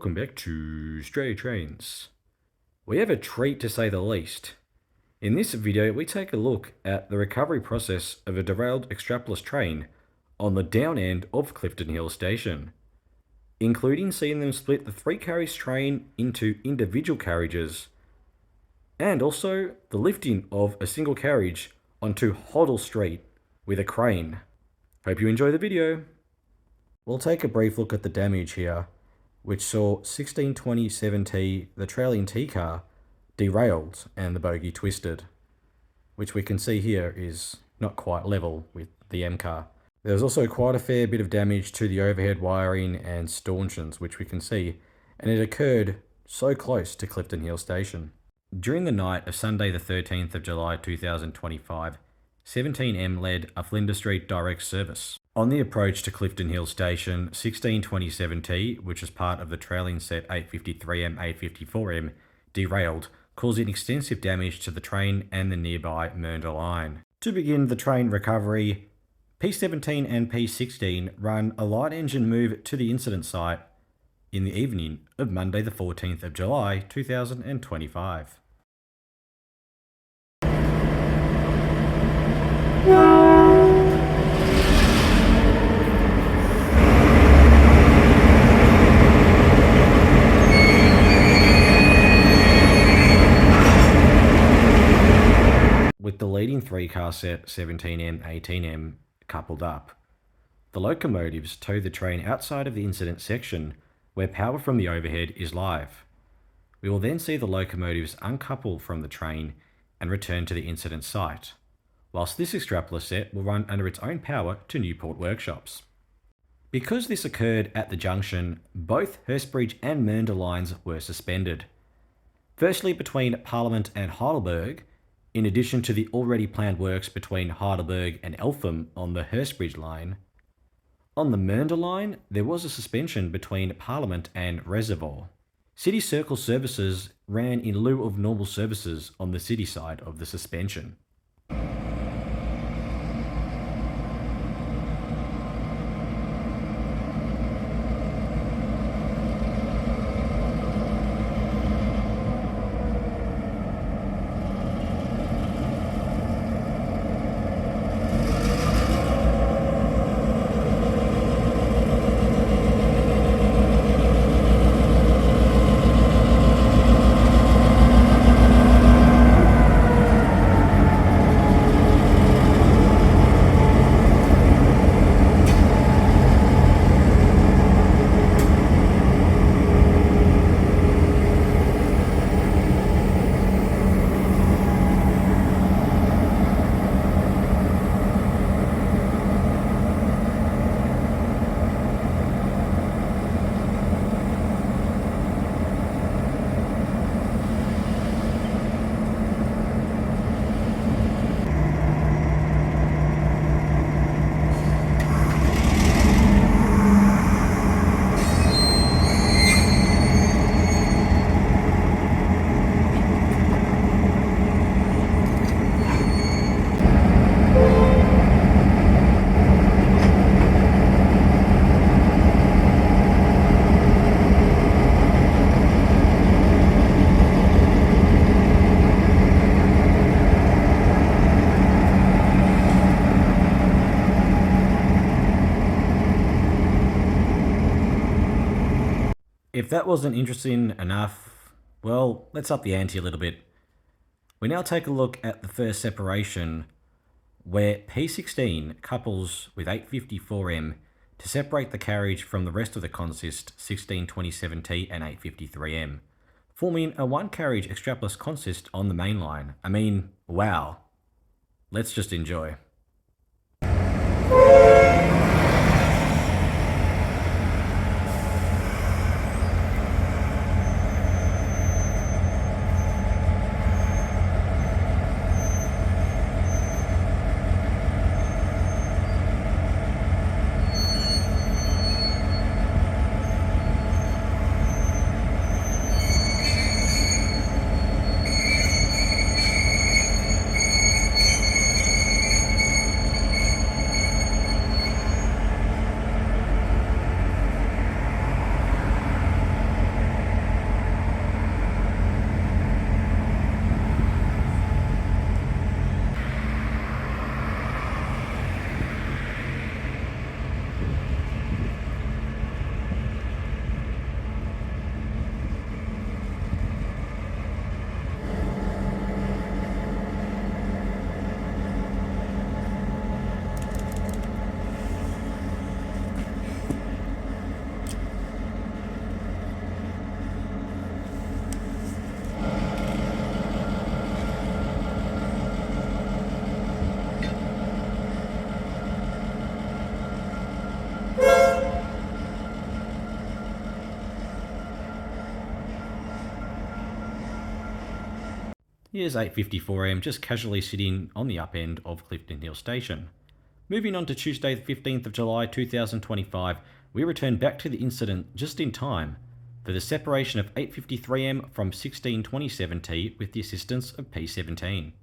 welcome back to Australia Trains. We have a treat to say the least. In this video, we take a look at the recovery process of a derailed extrapless train on the down end of Clifton Hill station, including seeing them split the 3-carriage train into individual carriages, and also the lifting of a single carriage onto Hoddle Street with a crane. Hope you enjoy the video. We'll take a brief look at the damage here, which saw 1627T, the trailing T car, derailed and the bogie twisted, which we can see here is not quite level with the M car. There was also quite a fair bit of damage to the overhead wiring and stanchions, which we can see, and it occurred so close to Clifton Hill station. During the night of Sunday the 13th of July 2025, 17M led a Flinders Street direct service. On the approach to Clifton Hill station, 1627T, which was part of the trailing set 853M, 854M, derailed, causing extensive damage to the train and the nearby Mernda Line. To begin the train recovery, P17 and P16 run a light engine move to the incident site in the evening of Monday the 14th of July 2025. With the leading 3-car set 17M, 18M coupled up, the locomotives tow the train outside of the incident section where power from the overhead is live. We will then see the locomotives uncouple from the train and return to the incident site, whilst this extrapless set will run under its own power to Newport workshops. Because this occurred at the junction, both Hurstbridge and Mernda lines were suspended. Firstly between Parliament and Heidelberg, in addition to the already planned works between Heidelberg and Eltham on the Hurstbridge line. On the Mernda line, there was a suspension between Parliament and Reservoir. City Circle services ran in lieu of normal services on the city side of the suspension. If that wasn't interesting enough, well, let's up the ante a little bit. We now take a look at the first separation, where P16 couples with 854M to separate the carriage from the rest of the consist 1627T and 853M, forming a 1-carriage extrapless consist on the main line. I mean, wow. Let's just enjoy. Here's 8:54am, just casually sitting on the up end of Clifton Hill Station. Moving on to Tuesday the 15th of July 2025, we return back to the incident just in time for the separation of 8:53am from 1627T with the assistance of P17.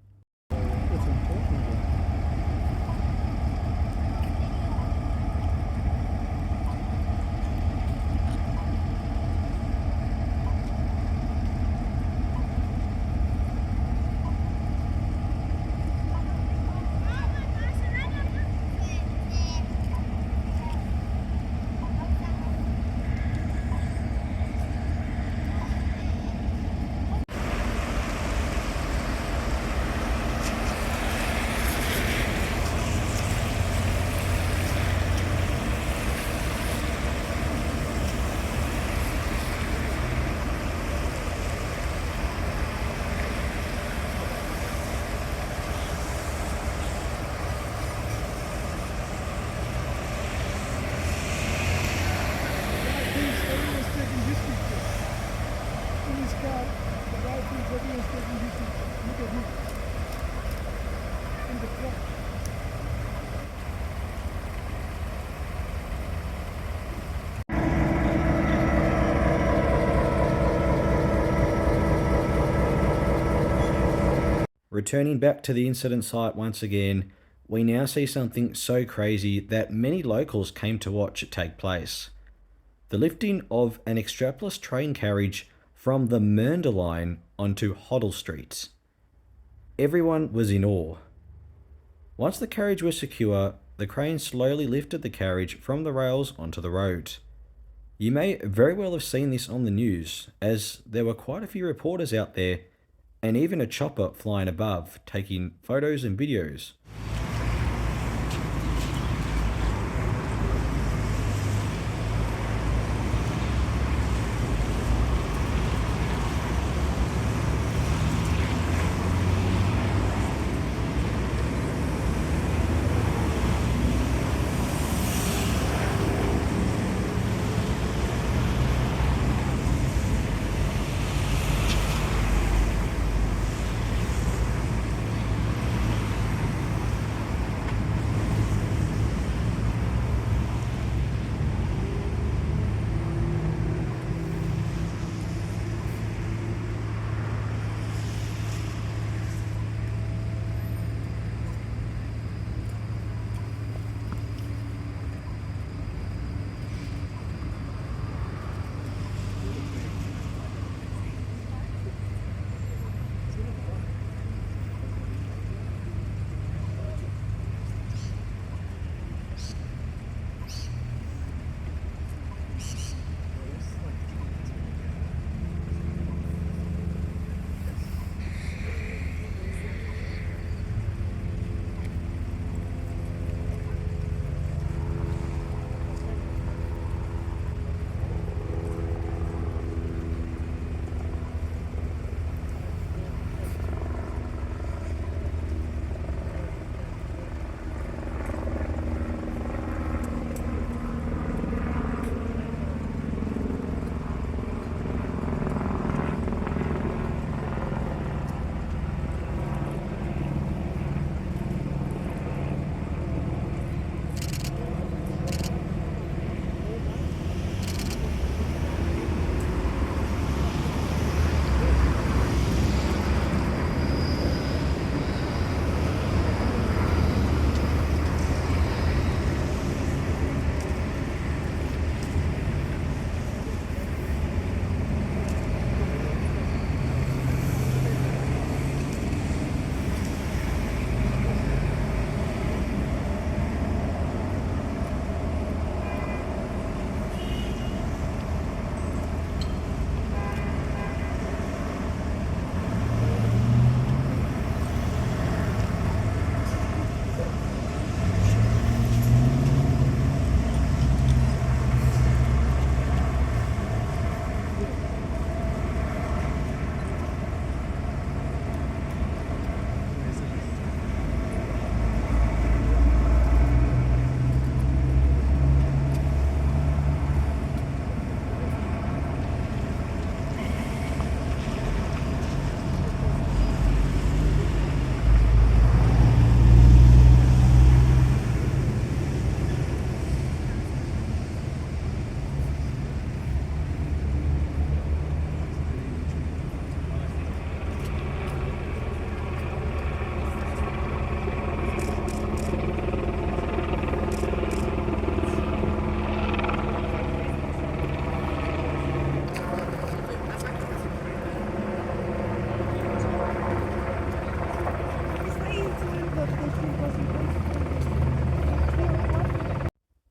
Returning back to the incident site once again, we now see something so crazy that many locals came to watch it take place. The lifting of an extrapless train carriage from the Mernda Line onto Hoddle Street. Everyone was in awe. Once the carriage was secure, the crane slowly lifted the carriage from the rails onto the road. You may very well have seen this on the news, as there were quite a few reporters out there and even a chopper flying above, taking photos and videos.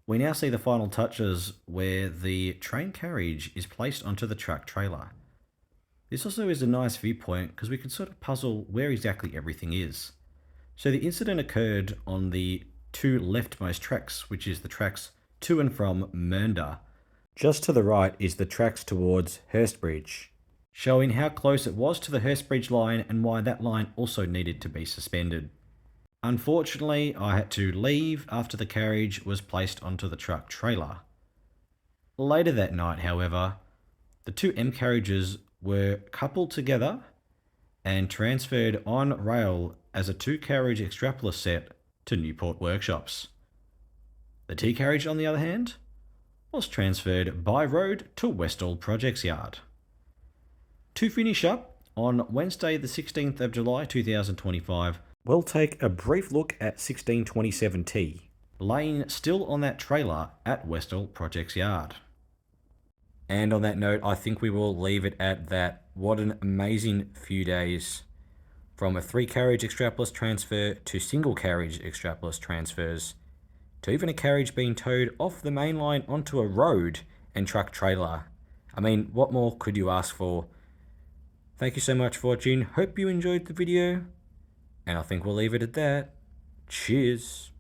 We now see the final touches where the train carriage is placed onto the truck trailer. This also is a nice viewpoint because we can sort of puzzle where exactly everything is. So the incident occurred on the two leftmost tracks, which is the tracks to and from Mernda. Just to the right is the tracks towards Hurstbridge, showing how close it was to the Hurstbridge line and why that line also needed to be suspended. Unfortunately, I had to leave after the carriage was placed onto the truck trailer. Later that night, however, the two M carriages were coupled together and transferred on rail as a two-carriage extrapolis set to Newport workshops. The T carriage, on the other hand, was transferred by road to Westall Projects Yard. To finish up, on Wednesday the 16th of July 2025, we'll take a brief look at 1627T, laying still on that trailer at Westall Projects Yard. And on that note, I think we will leave it at that. What an amazing few days. From a three-carriage extrapolis transfer to single-carriage extrapolis transfers, to even a carriage being towed off the main line onto a road and truck trailer. I mean, what more could you ask for? Thank you so much for watching. Hope you enjoyed the video. And I think we'll leave it at that. Cheers.